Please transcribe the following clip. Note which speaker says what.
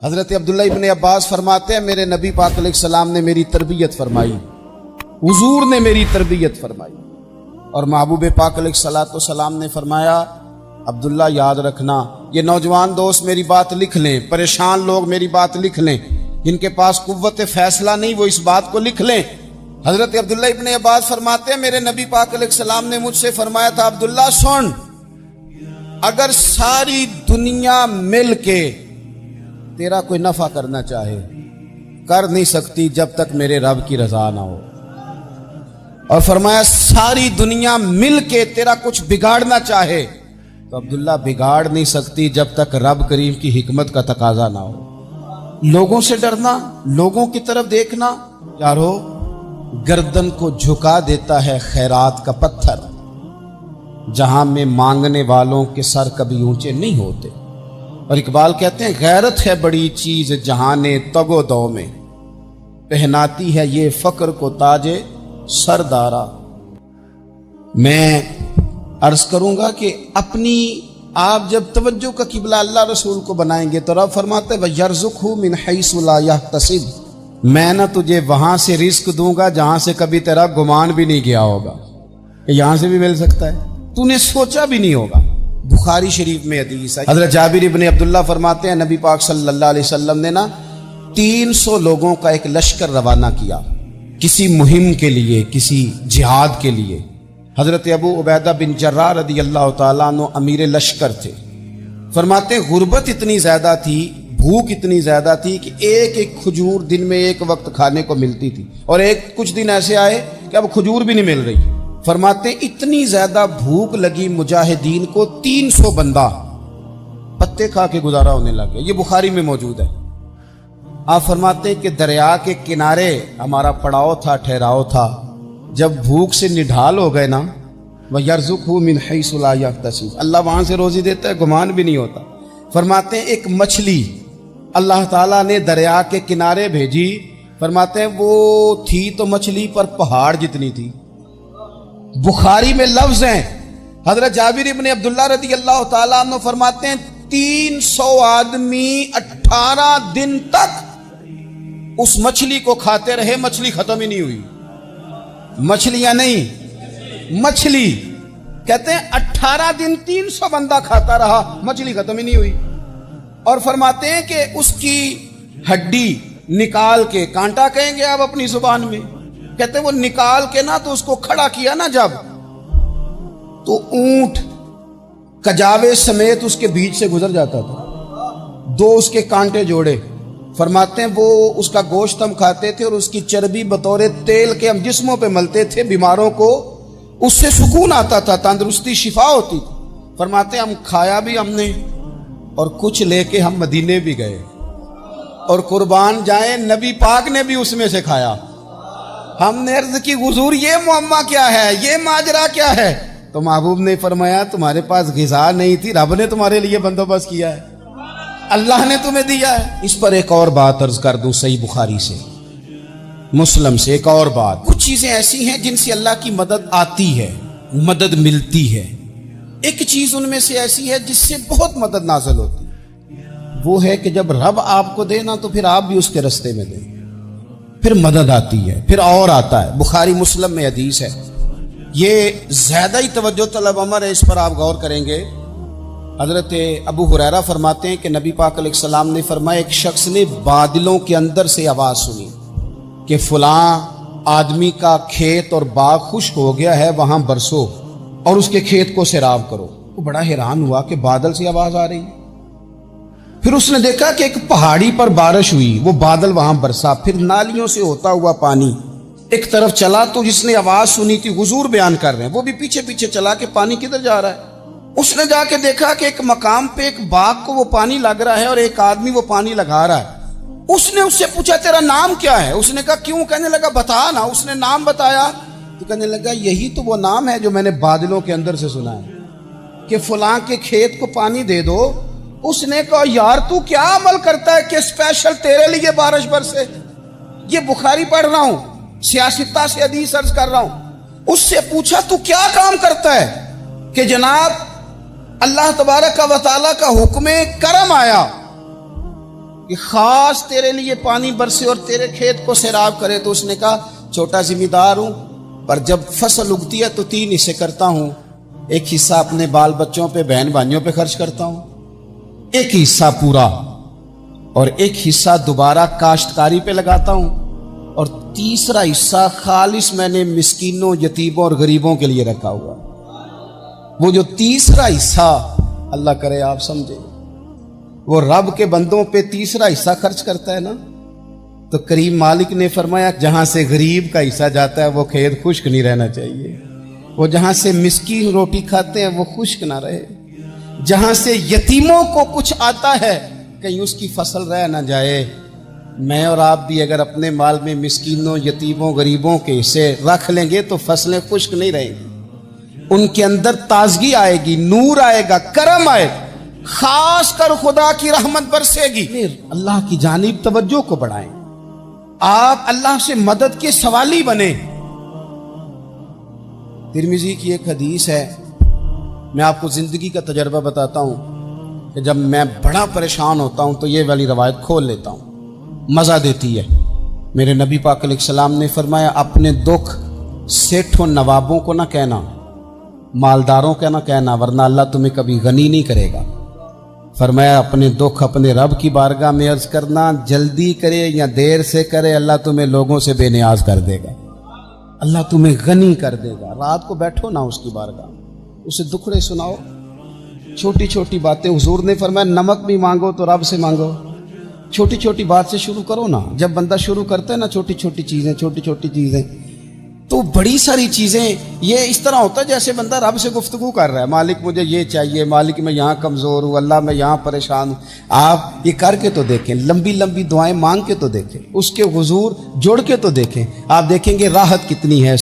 Speaker 1: حضرت عبداللہ ابن عباس فرماتے ہیں میرے نبی پاک علیہ السلام نے میری تربیت فرمائی، حضور نے میری تربیت فرمائی، اور محبوب پاک علیہ السلام نے فرمایا عبداللہ یاد رکھنا، یہ نوجوان دوست میری بات لکھ لیں، پریشان لوگ میری بات لکھ لیں، جن کے پاس قوت فیصلہ نہیں وہ اس بات کو لکھ لیں۔ حضرت عبداللہ ابن عباس فرماتے ہیں میرے نبی پاک علیہ السلام نے مجھ سے فرمایا تھا عبداللہ سن، اگر ساری دنیا مل کے تیرا کوئی نفع کرنا چاہے کر نہیں سکتی جب تک میرے رب کی رضا نہ ہو، اور فرمایا ساری دنیا مل کے تیرا کچھ بگاڑنا چاہے تو عبداللہ بگاڑ نہیں سکتی جب تک رب کریم کی حکمت کا تقاضا نہ ہو۔ لوگوں سے ڈرنا، لوگوں کی طرف دیکھنا، یارو گردن کو جھکا دیتا ہے خیرات کا پتھر، جہاں میں مانگنے والوں کے سر کبھی اونچے نہیں ہوتے۔ اور اقبال کہتے ہیں غیرت ہے بڑی چیز جہاں تگ و دو میں، پہناتی ہے یہ فقر کو تاج سردارا۔ میں عرض کروں گا کہ اپنی آپ جب توجہ کا قبلہ اللہ رسول کو بنائیں گے تو رب فرماتے وَيَرْزُقْهُ مِنْ حَيْثُ لَا يَحْتَسِبُ، میں نہ تجھے وہاں سے رزق دوں گا جہاں سے کبھی تیرا گمان بھی نہیں گیا ہوگا کہ یہاں سے بھی مل سکتا ہے، تو نے سوچا بھی نہیں ہوگا۔ بخاری شریف میں حدیث ہے، حضرت جابر ابن عبداللہ فرماتے ہیں نبی پاک صلی اللہ علیہ وسلم نے 300 لوگوں کا ایک لشکر روانہ کیا کسی مہم کے لیے، کسی جہاد کے لیے۔ حضرت ابو عبیدہ بن جراح رضی اللہ تعالیٰ عنہ امیر لشکر تھے۔ فرماتے ہیں غربت اتنی زیادہ تھی، بھوک اتنی زیادہ تھی کہ ایک ایک کھجور دن میں ایک وقت کھانے کو ملتی تھی، اور کچھ دن ایسے آئے کہ اب کھجور بھی نہیں مل رہی۔ فرماتے ہیں اتنی زیادہ بھوک لگی مجاہدین کو 300 بندہ پتے کھا کے گزارا ہونے لگے، یہ بخاری میں موجود ہے۔ آپ فرماتے ہیں کہ دریا کے کنارے ہمارا پڑاؤ تھا، ٹھہراؤ تھا، جب بھوک سے نڈھال ہو گئے وَيَرْزُقْهُ مِنْ حَيْثُ لَا يَحْتَسِبُ، اللہ وہاں سے روزی دیتا ہے، گمان بھی نہیں ہوتا۔ فرماتے ہیں ایک مچھلی اللہ تعالیٰ نے دریا کے کنارے بھیجی، فرماتے ہیں وہ تھی تو مچھلی پر پہاڑ جتنی تھی۔ بخاری میں لفظ ہیں، حضرت جابر ابن عبداللہ رضی اللہ تعالیٰ عنہ فرماتے ہیں 300 آدمی 18 دن تک اس مچھلی کو کھاتے رہے، مچھلی ختم ہی نہیں ہوئی۔ مچھلیاں نہیں، مچھلی کہتے ہیں 18 دن 300 بندہ کھاتا رہا، مچھلی ختم ہی نہیں ہوئی۔ اور فرماتے ہیں کہ اس کی ہڈی نکال کے، کانٹا کہیں گے آپ اپنی زبان میں، کہتے ہیں وہ نکال کے تو اس کو کھڑا کیا جب، تو اونٹ کجاوے سمیت اس کے بیچ سے گزر جاتا تھا، 2 اس کے کانٹے جوڑے۔ فرماتے ہیں وہ اس کا گوشت ہم کھاتے تھے اور اس کی چربی بطور تیل کے ہم جسموں پہ ملتے تھے، بیماروں کو اس سے سکون آتا تھا، تندرستی شفا ہوتی تھی۔ فرماتے ہیں ہم کھایا بھی ہم نے، اور کچھ لے کے ہم مدینے بھی گئے، اور قربان جائیں نبی پاک نے بھی اس میں سے کھایا۔ ہم نے عرض کی حضور یہ معمہ کیا ہے، یہ ماجرا کیا ہے؟ تو محبوب نے فرمایا تمہارے پاس غذا نہیں تھی، رب نے تمہارے لیے بندوبست کیا ہے، اللہ نے تمہیں دیا ہے۔ اس پر ایک اور بات عرض کر دوں، صحیح بخاری سے، مسلم سے ایک اور بات، کچھ چیزیں ایسی ہیں جن سے اللہ کی مدد آتی ہے، مدد ملتی ہے۔ ایک چیز ان میں سے ایسی ہے جس سے بہت مدد نازل ہوتی ہے، وہ ہے کہ جب رب آپ کو دے تو پھر آپ بھی اس کے رستے میں دیں، پھر مدد آتی ہے، پھر اور آتا ہے۔ بخاری مسلم میں حدیث ہے، یہ زیادہ ہی توجہ طلب امر ہے، اس پر آپ غور کریں گے۔ حضرت ابو ہریرہ فرماتے ہیں کہ نبی پاک علیہ السلام نے فرمایا ایک شخص نے بادلوں کے اندر سے آواز سنی کہ فلاں آدمی کا کھیت اور باغ خشک ہو گیا ہے، وہاں برسو اور اس کے کھیت کو سیراب کرو۔ وہ بڑا حیران ہوا کہ بادل سے آواز آ رہی ہے۔ پھر اس نے دیکھا کہ ایک پہاڑی پر بارش ہوئی، وہ بادل وہاں برسا، پھر نالیوں سے ہوتا ہوا پانی ایک طرف چلا، تو جس نے آواز سنی تھی حضور بیان کر رہے ہیں، وہ بھی پیچھے پیچھے چلا کہ پانی کدھر جا رہا ہے۔ اس نے جا کے دیکھا کہ ایک مقام پہ ایک باغ کو وہ پانی لگ رہا ہے اور ایک آدمی وہ پانی لگا رہا ہے۔ اس نے اس سے پوچھا تیرا نام کیا ہے؟ اس نے کہا کیوں؟ کہنے لگا بتا نا۔ اس نے نام بتایا تو کہنے لگا یہی تو وہ نام ہے جو میں نے بادلوں کے اندر سے سنا ہے کہ فلاں کے کھیت کو پانی دے دو۔ اس نے کہا یار تو کیا عمل کرتا ہے کہ اسپیشل تیرے لیے بارش برسے؟ یہ بخاری پڑھ رہا ہوں، سیاستہ سے حدیث عرض کر رہا ہوں۔ اس سے پوچھا تو کیا کام کرتا ہے کہ جناب اللہ تبارک و تعالیٰ کا حکم کرم آیا کہ خاص تیرے لیے پانی برسے اور تیرے کھیت کو سیراب کرے؟ تو اس نے کہا چھوٹا ذمہ دار ہوں، پر جب فصل اگتی ہے تو 3 حصے کرتا ہوں، ایک حصہ اپنے بال بچوں پہ، بہن بھائیوں پہ خرچ کرتا ہوں، ایک حصہ پورا، اور ایک حصہ دوبارہ کاشتکاری پہ لگاتا ہوں، اور تیسرا حصہ خالص میں نے مسکینوں، یتیموں اور غریبوں کے لیے رکھا ہوا۔ وہ جو تیسرا حصہ، اللہ کرے آپ سمجھے، وہ رب کے بندوں پہ تیسرا حصہ خرچ کرتا ہے نا، تو کریم مالک نے فرمایا جہاں سے غریب کا حصہ جاتا ہے وہ کھیت خشک نہیں رہنا چاہیے، وہ جہاں سے مسکین روٹی کھاتے ہیں وہ خشک نہ رہے، جہاں سے یتیموں کو کچھ آتا ہے کہیں اس کی فصل رہ نہ جائے۔ میں اور آپ بھی اگر اپنے مال میں مسکینوں، یتیموں، غریبوں کے حصے رکھ لیں گے تو فصلیں خشک نہیں رہیں گی، ان کے اندر تازگی آئے گی، نور آئے گا، کرم آئے گا، خاص کر خدا کی رحمت برسے گی۔ اللہ کی جانب توجہ کو بڑھائیں، آپ اللہ سے مدد کے سوالی بنیں۔ ترمذی کی ایک حدیث ہے، میں آپ کو زندگی کا تجربہ بتاتا ہوں کہ جب میں بڑا پریشان ہوتا ہوں تو یہ والی روایت کھول لیتا ہوں، مزہ دیتی ہے۔ میرے نبی پاک علیہ السلام نے فرمایا اپنے دکھ سیٹھوں نوابوں کو نہ کہنا، مالداروں کا نہ کہنا، ورنہ اللہ تمہیں کبھی غنی نہیں کرے گا۔ فرمایا اپنے دکھ اپنے رب کی بارگاہ میں عرض کرنا، جلدی کرے یا دیر سے کرے اللہ تمہیں لوگوں سے بے نیاز کر دے گا، اللہ تمہیں غنی کر دے گا۔ رات کو بیٹھو نا اس کی بارگاہ، اسے دکھڑے سناؤ، چھوٹی چھوٹی باتیں۔ حضور نے فرمایا نمک بھی مانگو تو رب سے مانگو، چھوٹی چھوٹی بات سے شروع کرو نا۔ جب بندہ شروع کرتا ہے نا چھوٹی چھوٹی چیزیں تو بڑی ساری چیزیں یہ اس طرح ہوتا ہے جیسے بندہ رب سے گفتگو کر رہا ہے، مالک مجھے یہ چاہیے، مالک میں یہاں کمزور ہوں، اللہ میں یہاں پریشان ہوں۔ آپ یہ کر کے تو دیکھیں، لمبی لمبی دعائیں مانگ کے تو دیکھیں، اس کے حضور جوڑ کے تو دیکھیں، آپ دیکھیں گے راحت کتنی ہے۔